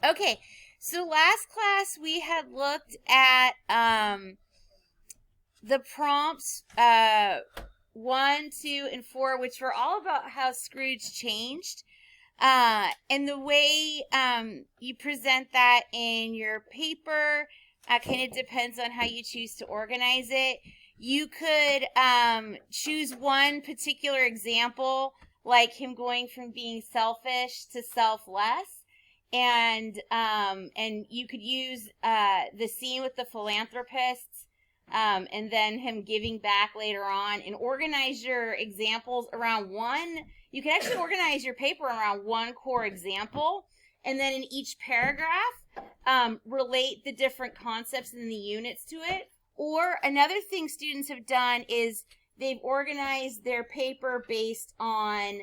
Okay, so last class we had looked at the prompts 1, 2, and 4, which were all about how Scrooge changed. And the way you present that in your paper kind of depends on how you choose to organize it. You could choose one particular example, like him going from being selfish to selfless, and you could use the scene with the philanthropists, and then him giving back later on, and organize your examples around one. You can actually organize your paper around one core example, and then in each paragraph, relate the different concepts and the units to it. Or another thing students have done is they've organized their paper based on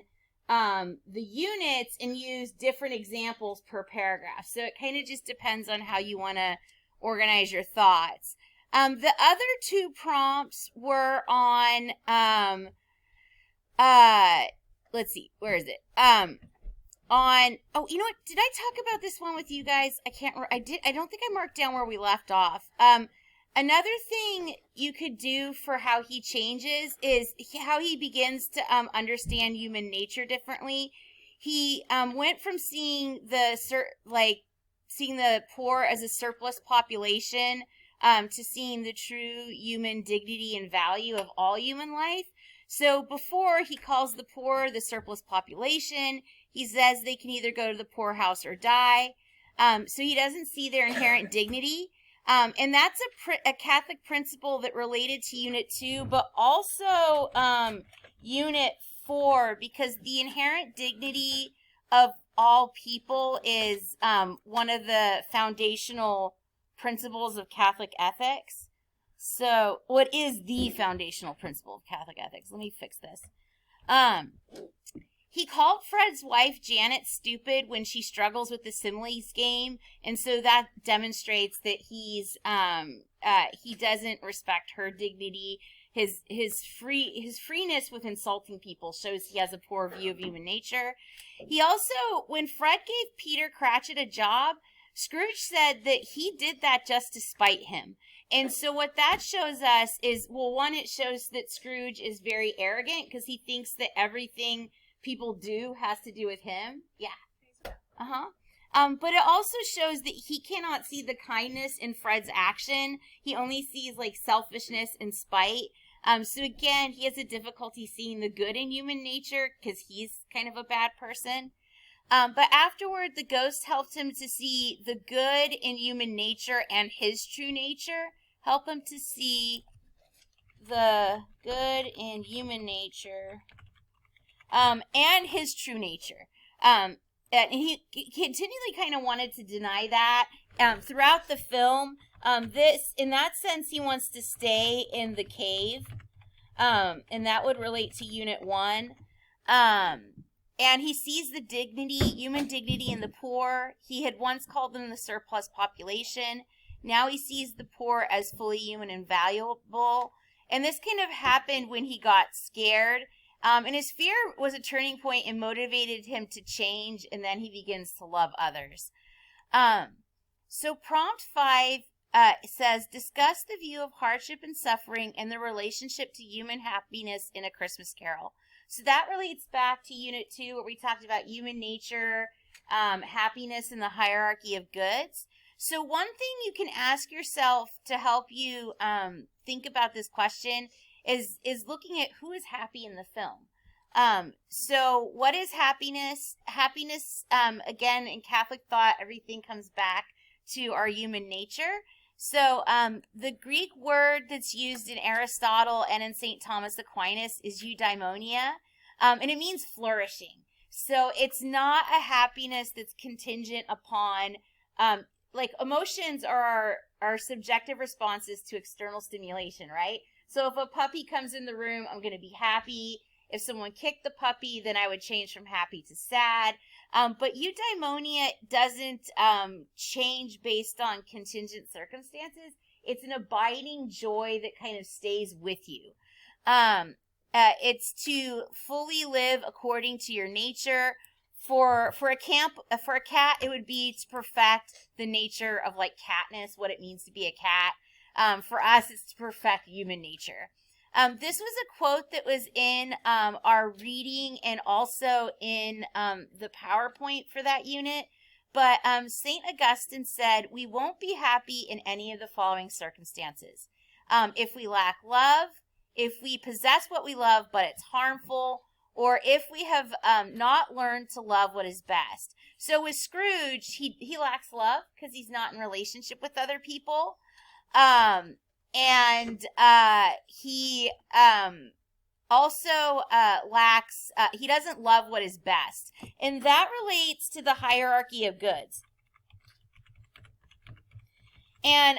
the units and use different examples per paragraph. So it kind of just depends on how you want to organize your thoughts. The other two prompts were on, let's see, where is it? Oh, you know what? Did I talk about this one with you guys? I don't think I marked down where we left off. Another thing you could do for how he changes is how he begins to understand human nature differently. He went from seeing seeing the poor as a surplus population to seeing the true human dignity and value of all human life. So before, he calls the poor the surplus population. He says they can either go to the poorhouse or die. So he doesn't see their inherent dignity. And that's a Catholic principle that related to Unit 2, but also Unit 4, because the inherent dignity of all people is one of the foundational principles of Catholic ethics. So, what is the foundational principle of Catholic ethics? Let me fix this. He called Fred's wife Janet stupid when she struggles with the similes game, and so that demonstrates that he doesn't respect her dignity. His freeness with insulting people shows he has a poor view of human nature. He also, when Fred gave Peter Cratchit a job, Scrooge said that he did that just to spite him. And so what that shows us is, well, one, it shows that Scrooge is very arrogant because he thinks that everything people do has to do with him. Yeah. But it also shows that he cannot see the kindness in Fred's action. He only sees like selfishness and spite. So again, he has a difficulty seeing the good in human nature because he's kind of a bad person. But afterward, the ghost helped him to see the good in human nature and his true nature. Help him to see the good in human nature and his true nature. And he continually kind of wanted to deny that throughout the film. In that sense, he wants to stay in the cave, and that would relate to Unit 1. And he sees the human dignity in the poor. He had once called them the surplus population. Now he sees the poor as fully human and valuable. And this kind of happened when he got scared. And his fear was a turning point and motivated him to change, and then he begins to love others. So prompt 5 says, discuss the view of hardship and suffering and the relationship to human happiness in A Christmas Carol. So that relates back to Unit 2, where we talked about human nature, happiness, and the hierarchy of goods. So one thing you can ask yourself to help you think about this question is looking at who is happy in the film. So what is happiness? Happiness, again, in Catholic thought, everything comes back to our human nature. So the Greek word that's used in Aristotle and in St. Thomas Aquinas is eudaimonia, and it means flourishing. So it's not a happiness that's contingent upon, like emotions are our subjective responses to external stimulation, right? So if a puppy comes in the room, I'm going to be happy. If someone kicked the puppy, then I would change from happy to sad. But eudaimonia doesn't change based on contingent circumstances. It's an abiding joy that kind of stays with you. It's to fully live according to your nature, For a cat, it would be to perfect the nature of like catness, what it means to be a cat. For us, it's to perfect human nature. This was a quote that was in our reading and also in the PowerPoint for that unit. But St. Augustine said, "We won't be happy in any of the following circumstances. If we lack love, if we possess what we love but it's harmful, or if we have not learned to love what is best." So with Scrooge, he lacks love because he's not in relationship with other people. And he also lacks, he doesn't love what is best. And that relates to the hierarchy of goods. And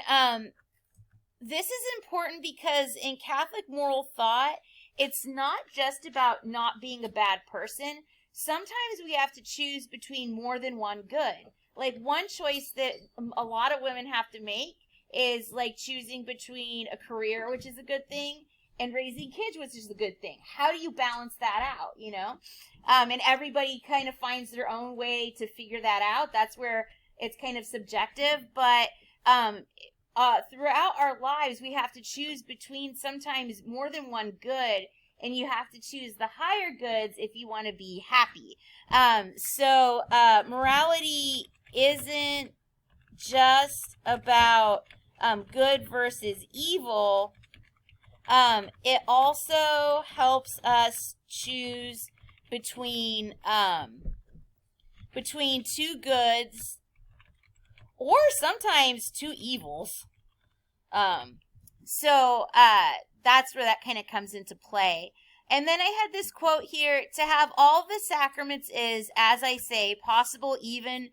this is important because in Catholic moral thought, it's not just about not being a bad person. Sometimes we have to choose between more than one good. Like one choice that a lot of women have to make is like choosing between a career, which is a good thing, and raising kids, which is a good thing. How do you balance that out, you know? And everybody kind of finds their own way to figure that out. That's where it's kind of subjective. But throughout our lives, we have to choose between sometimes more than one good, and you have to choose the higher goods if you want to be happy. So morality isn't just about good versus evil. It also helps us choose between two goods or sometimes two evils. So that's where that kind of comes into play. And then I had this quote here: "To have all the sacraments is, as I say, possible even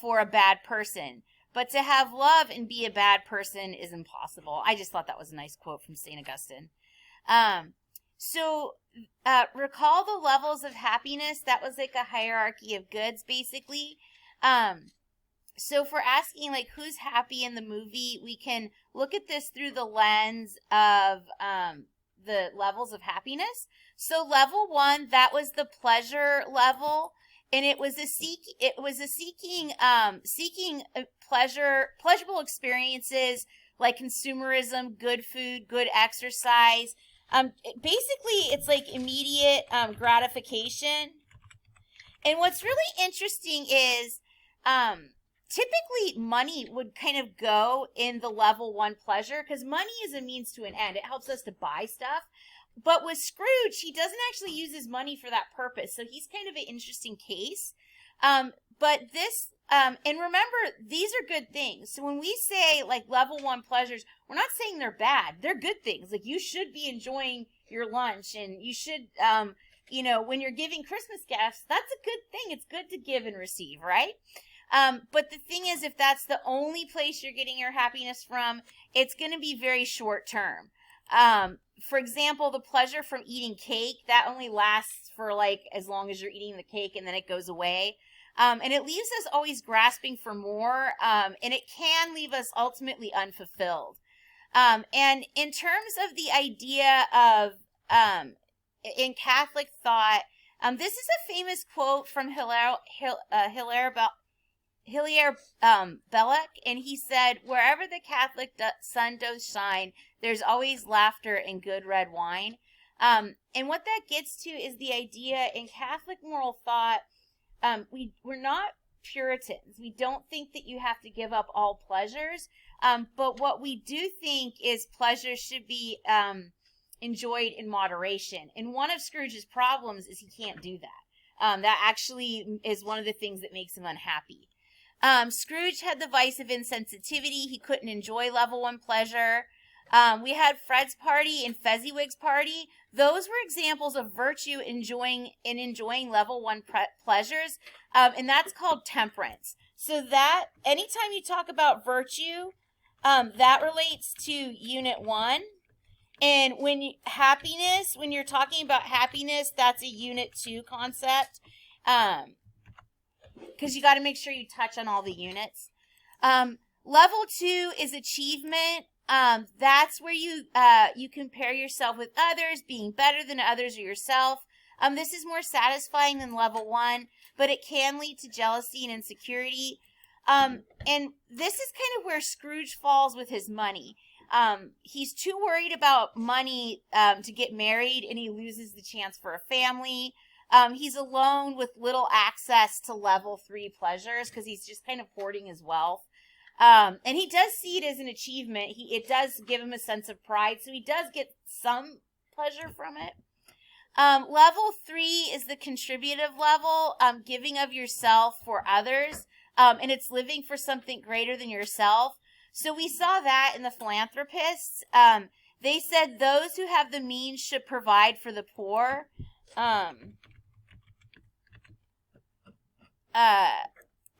for a bad person. But to have love and be a bad person is impossible." I just thought that was a nice quote from St. Augustine. So recall the levels of happiness. That was like a hierarchy of goods, basically. So if we're asking like who's happy in the movie, we can look at this through the lens of the levels of happiness. So level 1, that was the pleasure level. And it was seeking pleasurable experiences like consumerism, good food, good exercise. Basically, it's like immediate gratification. And what's really interesting is typically money would kind of go in the level 1 pleasure because money is a means to an end. It helps us to buy stuff. But with Scrooge, he doesn't actually use his money for that purpose. So he's kind of an interesting case. But this, and remember, these are good things. So when we say like level 1 pleasures, we're not saying they're bad. They're good things. Like you should be enjoying your lunch, and you should, when you're giving Christmas gifts, that's a good thing. It's good to give and receive, right? But the thing is, if that's the only place you're getting your happiness from, it's going to be very short term. For example, the pleasure from eating cake, that only lasts for like as long as you're eating the cake, and then it goes away. And it leaves us always grasping for more, and it can leave us ultimately unfulfilled. And in terms of the idea of, in Catholic thought, this is a famous quote from Hilaire Belloc, and he said, "Wherever the Catholic sun does shine, there's always laughter and good red wine." And what that gets to is the idea in Catholic moral thought, we're not Puritans. We don't think that you have to give up all pleasures, but what we do think is pleasure should be enjoyed in moderation. And one of Scrooge's problems is he can't do that. That actually is one of the things that makes him unhappy. Scrooge had the vice of insensitivity. He couldn't enjoy level 1 pleasure. We had Fred's party and Fezziwig's party. Those were examples of virtue enjoying level 1 pleasures, and that's called temperance. So that anytime you talk about virtue, that relates to Unit 1. And when you're talking about happiness, that's a Unit 2 concept. Because you got to make sure you touch on all the units. Level 2 is achievement. That's where you compare yourself with others, being better than others or yourself. This is more satisfying than level 1, but it can lead to jealousy and insecurity. And this is kind of where Scrooge falls with his money. He's too worried about money to get married, and he loses the chance for a family. He's alone with little access to level 3 pleasures because he's just kind of hoarding his wealth. And he does see it as an achievement. It does give him a sense of pride, so he does get some pleasure from it. Level 3 is the contributive level, giving of yourself for others, and it's living for something greater than yourself. So we saw that in the philanthropists. They said those who have the means should provide for the poor.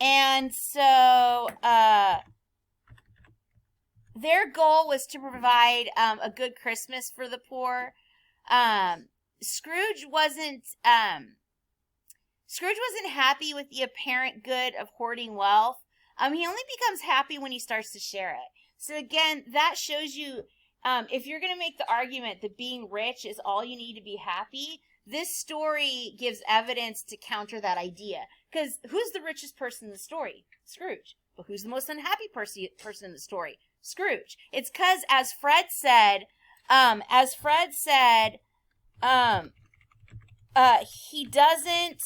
And so their goal was to provide a good Christmas for the poor. Scrooge wasn't happy with the apparent good of hoarding wealth. He only becomes happy when he starts to share it. So again, that shows you, if you're going to make the argument that being rich is all you need to be happy, this story gives evidence to counter that idea. Because who's the richest person in the story? Scrooge. But who's the most unhappy person in the story? Scrooge. It's because, as Fred said, he doesn't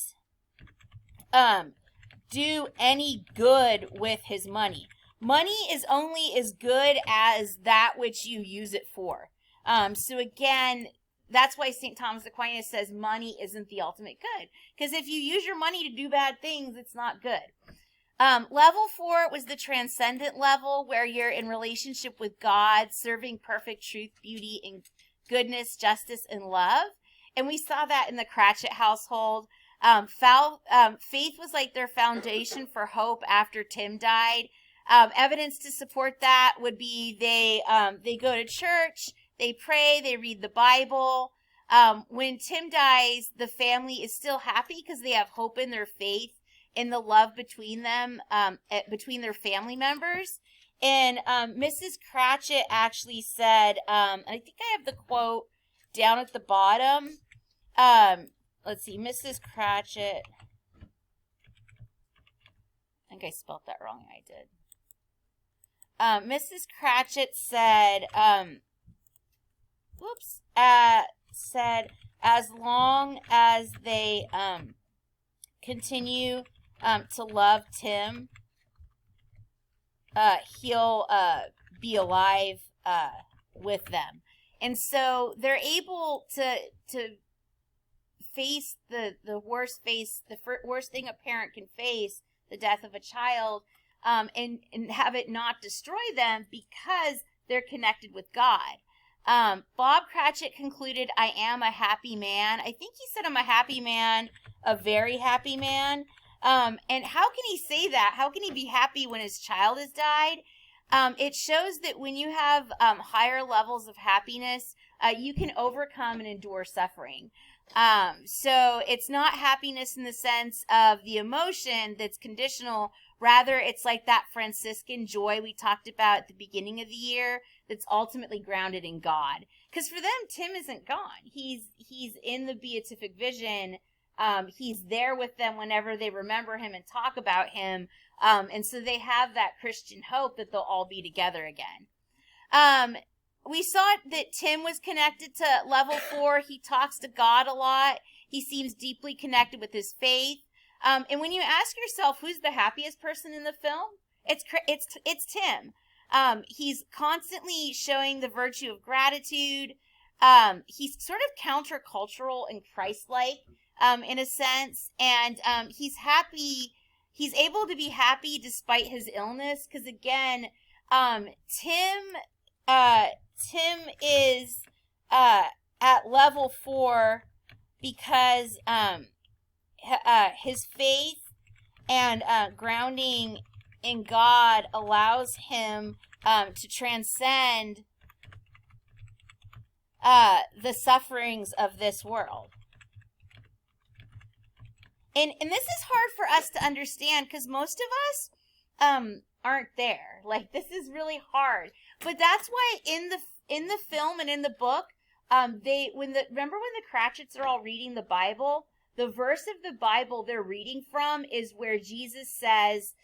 do any good with his money. Money is only as good as that which you use it for. So again, that's why St. Thomas Aquinas says money isn't the ultimate good. Because if you use your money to do bad things, it's not good. Level 4 was the transcendent level, where you're in relationship with God, serving perfect truth, beauty, and goodness, justice, and love. And we saw that in the Cratchit household. Faith was like their foundation for hope after Tim died. Evidence to support that would be they go to church, they pray, they read the Bible. When Tim dies, the family is still happy because they have hope in their faith, in the love between them, between their family members. And Mrs. Cratchit actually said, I think I have the quote down at the bottom. Let's see, Mrs. Cratchit. I think I spelled that wrong. I did. Mrs. Cratchit said, said, as long as they continue to love Tim, he'll be alive with them. And so they're able to face the worst thing a parent can face, the death of a child, and have it not destroy them because they're connected with God. Bob Cratchit concluded, I am a happy man. I think he said I'm a happy man, a very happy man. And how can he say that? How can he be happy when his child has died? It shows that when you have higher levels of happiness, you can overcome and endure suffering. So it's not happiness in the sense of the emotion that's conditional. Rather, it's like that Franciscan joy we talked about at the beginning of the year that's ultimately grounded in God. Because for them, Tim isn't gone. He's in the beatific vision. He's there with them whenever they remember him and talk about him. And so they have that Christian hope that they'll all be together again. We saw that Tim was connected to level 4. He talks to God a lot. He seems deeply connected with his faith. And when you ask yourself who's the happiest person in the film, it's Tim. He's constantly showing the virtue of gratitude. He's sort of countercultural and Christ-like in a sense, and he's happy. He's able to be happy despite his illness, because again, Tim is at level 4 because his faith and grounding in God allows him to transcend the sufferings of this world. And this is hard for us to understand because most of us aren't there. Like, this is really hard. But that's why in the film and in the book, remember when the Cratchits are all reading the Bible, the verse of the Bible they're reading from is where Jesus says,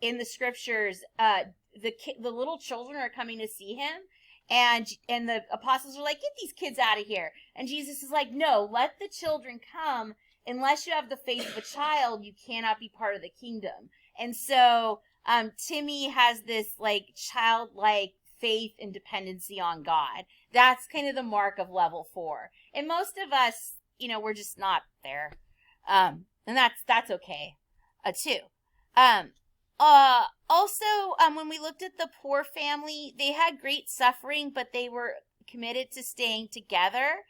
in the scriptures, the little children are coming to see him, and the apostles are like, get these kids out of here, and Jesus is like, no, let the children come. Unless you have the faith of a child, you cannot be part of the kingdom. And so Timmy has this like childlike faith and dependency on God. That's kind of the mark of level 4. And most of us, we're just not there. And that's okay, too. Also, when we looked at the poor family, they had great suffering, but they were committed to staying together.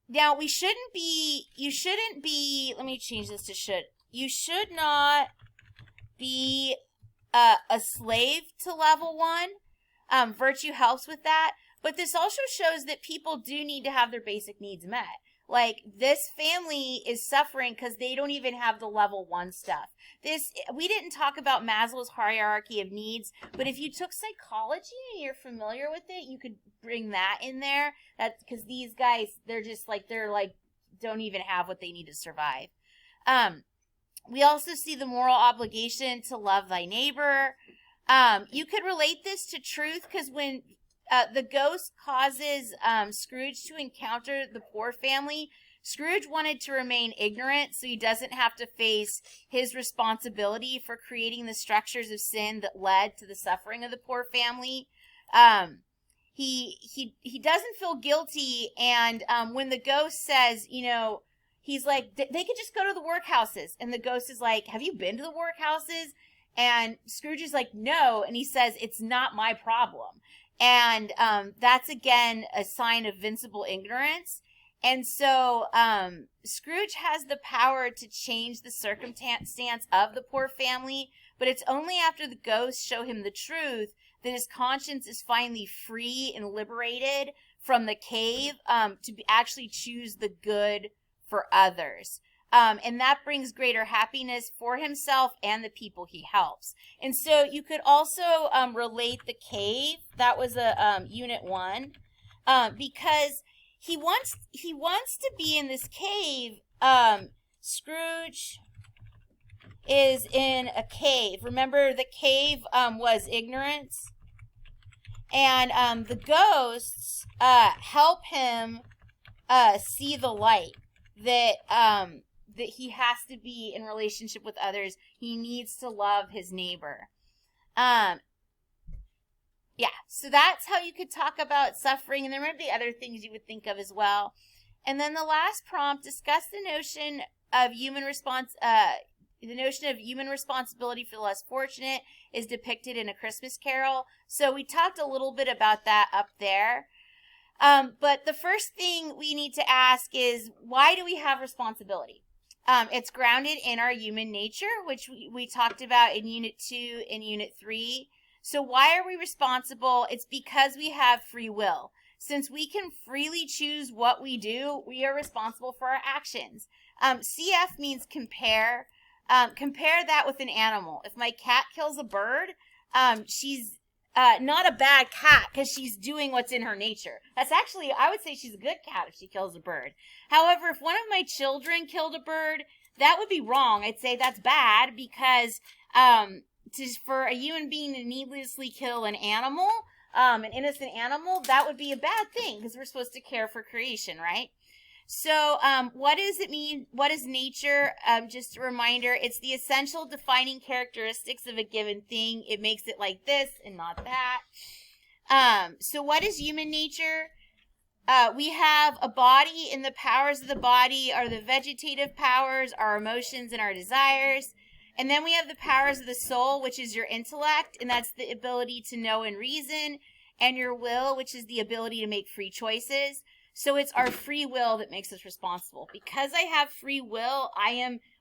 Now you shouldn't be, let me change this to should. You should not be a slave to level 1. Virtue helps with that. But this also shows that people do need to have their basic needs met. Like, this family is suffering because they don't even have the level 1 stuff. We didn't talk about Maslow's hierarchy of needs, but if you took psychology and you're familiar with it, you could bring that in there. That's because these guys, they're don't even have what they need to survive. We also see the moral obligation to love thy neighbor. You could relate this to truth because when the ghost causes Scrooge to encounter the poor family, Scrooge wanted to remain ignorant so he doesn't have to face his responsibility for creating the structures of sin that led to the suffering of the poor family. He doesn't feel guilty, and when the ghost says, he's like, they could just go to the workhouses, and the ghost is like, have you been to the workhouses? And Scrooge is like, no, and he says, it's not my problem. And that's, again, a sign of vincible ignorance. And so Scrooge has the power to change the circumstance of the poor family, but it's only after the ghosts show him the truth that his conscience is finally free and liberated from the cave to actually choose the good for others. And that brings greater happiness for himself and the people he helps. And so you could also relate the cave. That was a unit 1, because he wants to be in this cave. Scrooge is in a cave. Remember, the cave was ignorance, and the ghosts help him see the light that he has to be in relationship with others. He needs to love his neighbor. Yeah, so that's how you could talk about suffering, and there might be other things you would think of as well. And then the last prompt, discuss the notion of human responsibility for the less fortunate is depicted in A Christmas Carol. So we talked a little bit about that up there. But the first thing we need to ask is, why do we have responsibility? It's grounded in our human nature, which we talked about in Unit 2 and Unit 3. So why are we responsible? It's because we have free will. Since we can freely choose what we do, we are responsible for our actions. CF means compare. Compare that with an animal. If my cat kills a bird, she's not a bad cat because she's doing what's in her nature. That's actually, I would say she's a good cat if she kills a bird. However, if one of my children killed a bird, that would be wrong. I'd say that's bad because for a human being to needlessly kill an animal, an innocent animal, that would be a bad thing because we're supposed to care for creation, right? So what does it mean? What is nature? Just a reminder, it's the essential defining characteristics of a given thing. It makes it like this and not that. So what is human nature? We have a body, and the powers of the body are the vegetative powers, our emotions, and our desires. And then we have the powers of the soul, which is your intellect, and that's the ability to know and reason, and your will, which is the ability to make free choices. So it's our free will that makes us responsible. Because I have free will,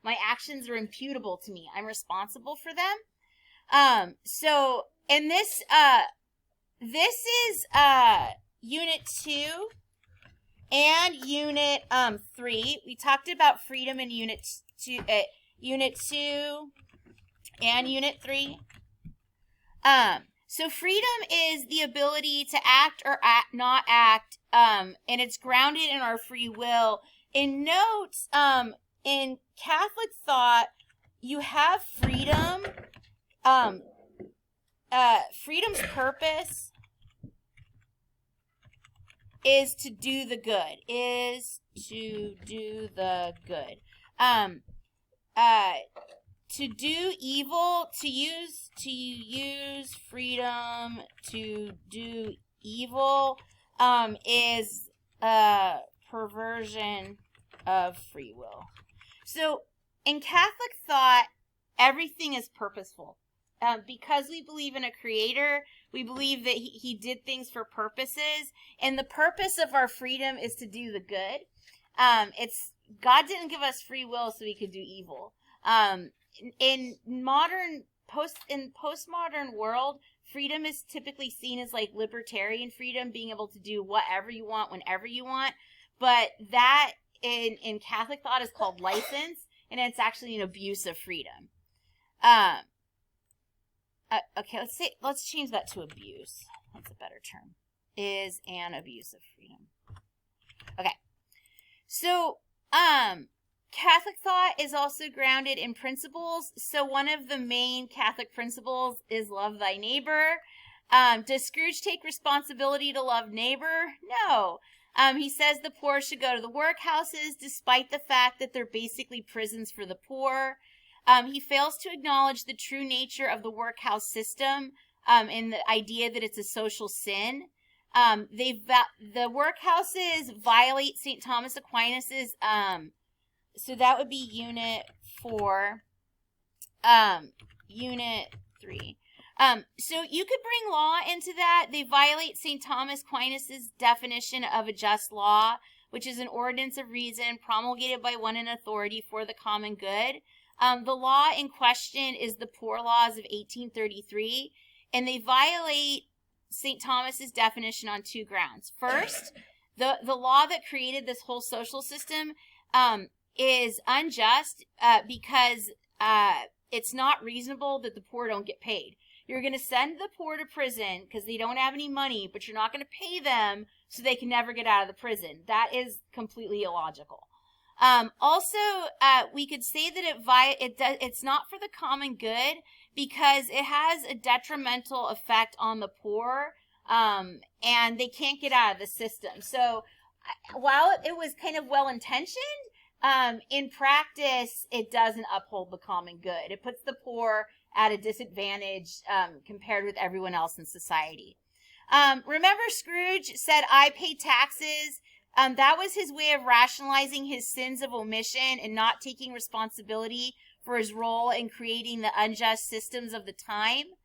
my actions are imputable to me. I'm responsible for them. And this is Unit 2 and Unit 3. We talked about freedom in Unit 2 and Unit 3. So freedom is the ability to act or not act, and it's grounded in our free will. In notes, in Catholic thought, you have freedom. Freedom's purpose is to do the good. To do evil, to use freedom to do evil, is a perversion of free will. So in Catholic thought, everything is purposeful. Because we believe in a creator, we believe that he did things for purposes, and the purpose of our freedom is to do the good. God didn't give us free will so we could do evil. In postmodern world, freedom is typically seen as like libertarian freedom, being able to do whatever you want whenever you want. But that in Catholic thought is called license, and it's actually an abuse of freedom. Okay, let's change that to abuse. That's a better term. Is an abuse of freedom. Okay. So, Catholic thought is also grounded in principles. So one of the main Catholic principles is love thy neighbor. Does Scrooge take responsibility to love neighbor? No. He says the poor should go to the workhouses, despite the fact that they're basically prisons for the poor. He fails to acknowledge the true nature of the workhouse system, and the idea that it's a social sin. The workhouses violate St. Thomas Aquinas's, so that would be Unit 4, Unit 3. So you could bring law into that. They violate St. Thomas Aquinas's definition of a just law, which is an ordinance of reason promulgated by one in authority for the common good. The law in question is the Poor Laws of 1833, and they violate St. Thomas's definition on two grounds. First, the law that created this whole social system is unjust because it's not reasonable that the poor don't get paid. You're going to send the poor to prison because they don't have any money, but you're not going to pay them so they can never get out of the prison. That is completely illogical. Also, we could say that it's not for the common good because it has a detrimental effect on the poor, and they can't get out of the system. So while it was kind of well-intentioned, in practice, it doesn't uphold the common good. It puts the poor at a disadvantage compared with everyone else in society. Remember, Scrooge said, "I pay taxes." That was his way of rationalizing his sins of omission and not taking responsibility for his role in creating the unjust systems of the time.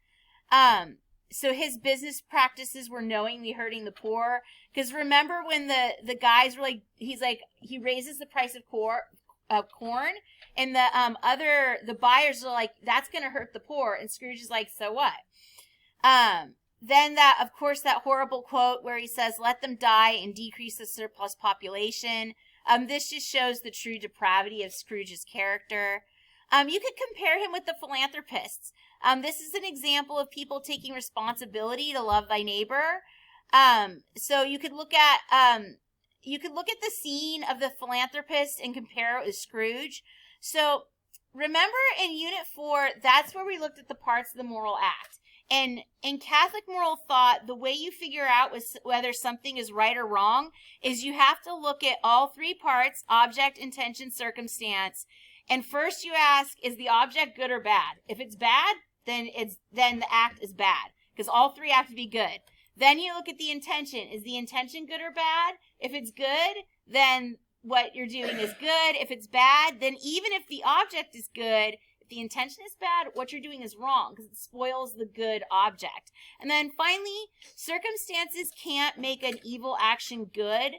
So his business practices were knowingly hurting the poor. Because remember when the guys were like, he raises the price of corn, and the buyers are like, that's going to hurt the poor. And Scrooge is like, so what? Then that horrible quote where he says, let them die and decrease the surplus population. This just shows the true depravity of Scrooge's character. You could compare him with the philanthropists. This is an example of people taking responsibility to love thy neighbor. So you could look at the scene of the philanthropist and compare it with Scrooge. So remember in Unit 4, that's where we looked at the parts of the moral act. And in Catholic moral thought, the way you figure out whether something is right or wrong is you have to look at all three parts: object, intention, circumstance. And first you ask, is the object good or bad? If it's bad, then the act is bad, because all three have to be good. Then you look at the intention. Is the intention good or bad? If it's good, then what you're doing is good. If it's bad, then even if the object is good, if the intention is bad, what you're doing is wrong because it spoils the good object. And then finally, circumstances can't make an evil action good.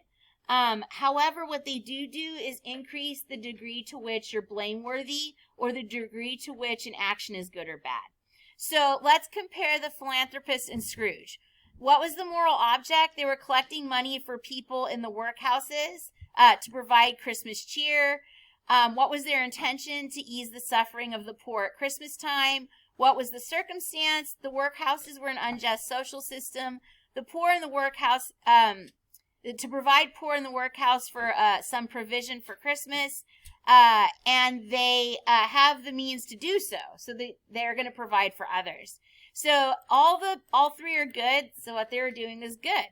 However, what they do is increase the degree to which you're blameworthy or the degree to which an action is good or bad. So let's compare the philanthropist and Scrooge. What was the moral object? They were collecting money for people in the workhouses to provide Christmas cheer. What was their intention? To ease the suffering of the poor at Christmas time. What was the circumstance? The workhouses were an unjust social system. The poor in the workhouse, to provide poor in the workhouse for some provision for Christmas, and they have the means to do so. So they're going to provide for others. So all three are good. So what they were doing is good.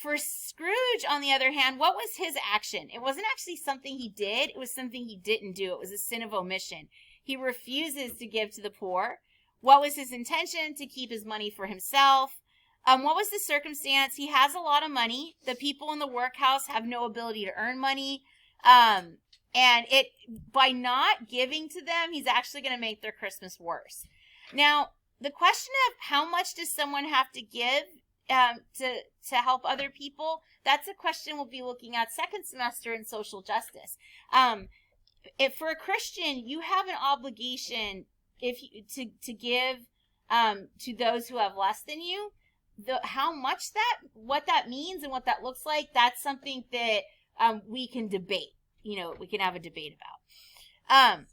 For Scrooge, on the other hand, what was his action? It wasn't actually something he did. It was something he didn't do. It was a sin of omission. He refuses to give to the poor. What was his intention? To keep his money for himself. What was the circumstance? He has a lot of money. The people in the workhouse have no ability to earn money. And by not giving to them, he's actually going to make their Christmas worse. Now, the question of how much does someone have to give to help other people, that's a question we'll be looking at second semester in social justice. If for a Christian, you have an obligation to give to those who have less than you. How much what that means and what that looks like, that's something that we can debate. We can have a debate about.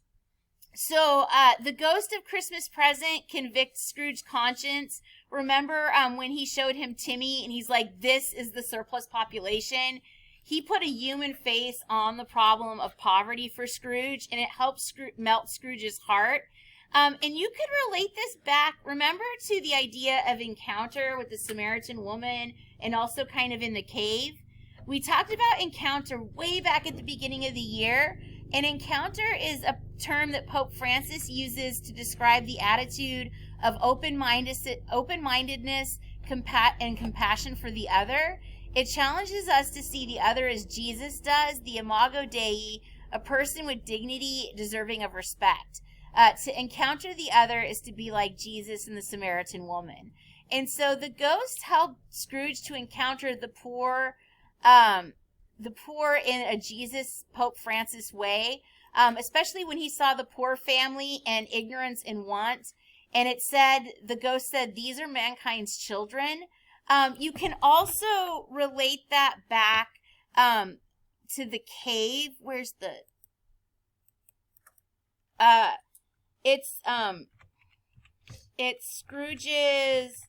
So the ghost of Christmas present convicts Scrooge's conscience. Remember when he showed him Timmy and he's like, this is the surplus population? He put a human face on the problem of poverty for Scrooge, and it helps melt Scrooge's heart. And you could relate this back, remember, to the idea of encounter with the Samaritan woman and also kind of in the cave. We talked about encounter way back at the beginning of the year. An encounter is a term that Pope Francis uses to describe the attitude of open-mindedness and compassion for the other. It challenges us to see the other as Jesus does, the Imago Dei, a person with dignity deserving of respect. To encounter the other is to be like Jesus and the Samaritan woman. And so the ghost helped Scrooge to encounter the poor in a Jesus, Pope Francis way, especially when he saw the poor family and ignorance and want. And the ghost said, these are mankind's children. You can also relate that back to the cave. Where's the... It's Scrooge's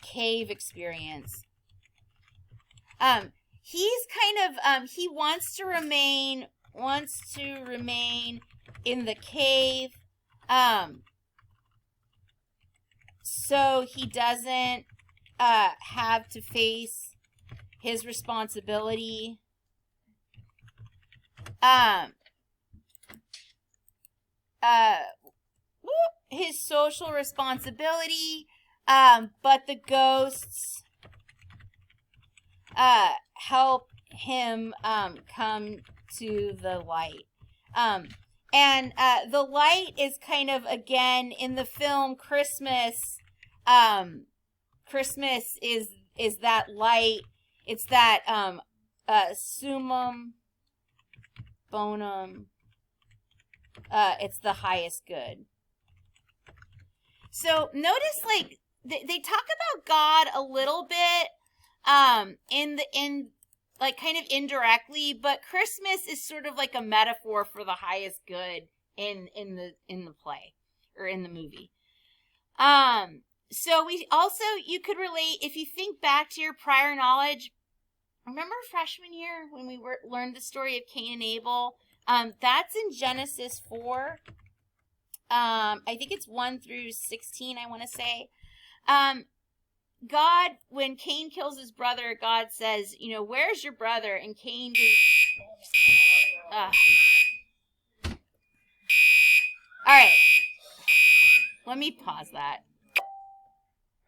cave experience. He's kind of he wants to remain in the cave, so he doesn't have to face his responsibility. His social responsibility, but the ghosts help him come to the light. And the light is kind of, again, in the film Christmas, Christmas is that light. It's that summum bonum. It's the highest good. So notice, like, they talk about God a little bit, in like kind of indirectly, but Christmas is sort of like a metaphor for the highest good in the play or in the movie. So you could relate, if you think back to your prior knowledge. Remember freshman year when we learned the story of Cain and Abel? That's in Genesis 4. I think it's 1 through 16, I want to say. God, when Cain kills his brother, God says, where's your brother? And Cain All right. Let me pause that.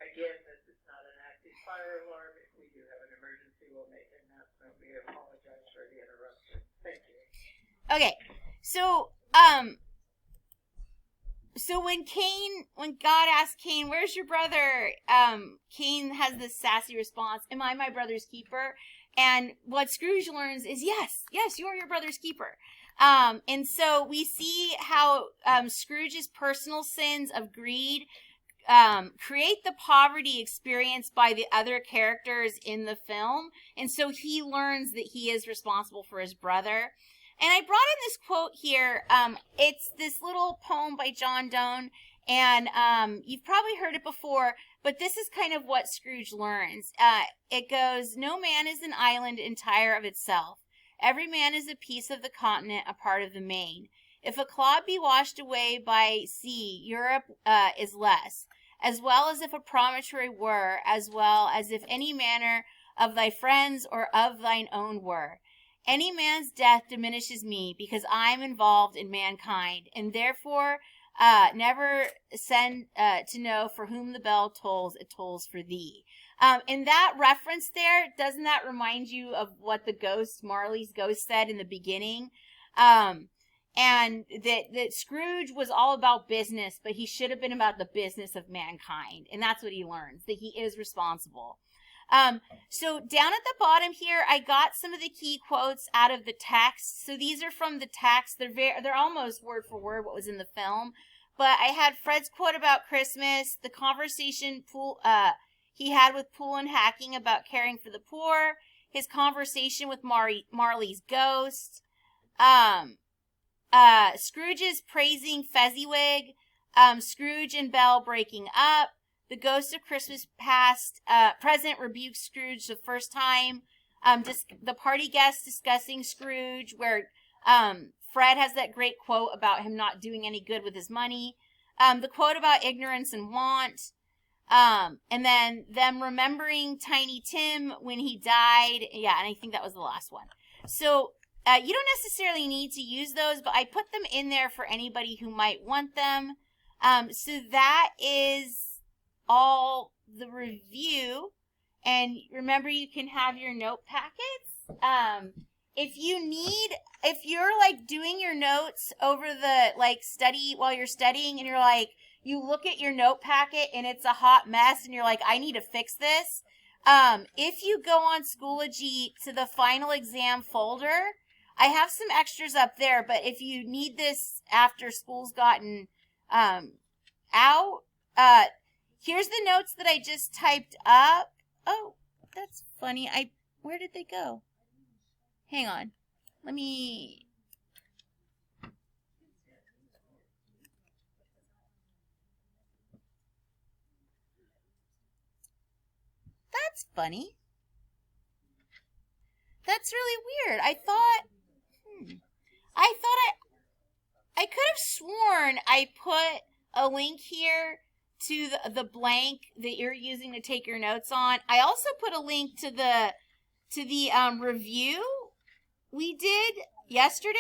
Again, this is not an active fire alarm. If we do have an emergency, we'll make an announcement. We apologize for the interruption. Thank you. Okay. So when God asked Cain, where's your brother? Cain has this sassy response, am I my brother's keeper? And what Scrooge learns is, yes, you are your brother's keeper. And so we see how Scrooge's personal sins of greed create the poverty experienced by the other characters in the film. And so he learns that he is responsible for his brother. And I brought in this quote here. It's this little poem by John Donne, and you've probably heard it before, but this is kind of what Scrooge learns. It goes, "No man is an island entire of itself. Every man is a piece of the continent, a part of the main. If a clod be washed away by sea, Europe is less, as well as if a promontory were, as well as if any manner of thy friends or of thine own were. Any man's death diminishes me, because I am involved in mankind, and therefore never send to know for whom the bell tolls, it tolls for thee." In that reference there, doesn't that remind you of what the ghost, Marley's ghost, said in the beginning? And that Scrooge was all about business, but he should have been about the business of mankind. And that's what he learns, that he is responsible. So down at the bottom here, I got some of the key quotes out of the text. So these are from the text. They're almost word for word what was in the film. But I had Fred's quote about Christmas, the conversation he had with Poole and Hacking about caring for the poor, his conversation with Marley's ghost, Scrooge's praising Fezziwig, Scrooge and Belle breaking up, the ghost of Christmas present rebukes Scrooge the first time, the party guests discussing Scrooge, where Fred has that great quote about him not doing any good with his money, the quote about ignorance and want, and then them remembering Tiny Tim when he died. Yeah, and I think that was the last one. So you don't necessarily need to use those, but I put them in there for anybody who might want them. So that is all the review. And remember, you can have your note packets. If you're like doing your notes over the study while you're studying, and you're like, you look at your note packet and it's a hot mess and you're like, I need to fix this. If you go on Schoology to the final exam folder, I have some extras up there, but if you need this after school's gotten out, here's the notes that I just typed up. Oh, that's funny. Where did they go? Hang on. Let me... That's funny. That's really weird. I could have sworn I put a link here to the blank that you're using to take your notes on. I also put a link to the review we did yesterday.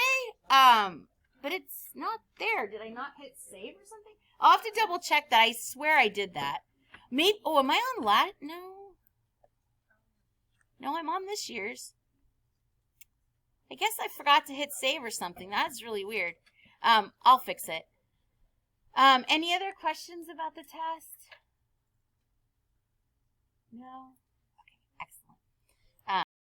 But it's not there. Did I not hit save or something? I'll have to double check that. I swear I did that. Maybe. Oh, am I on No, I'm on this year's. I guess I forgot to hit save or something. That's really weird. I'll fix it. Any other questions about the test? No?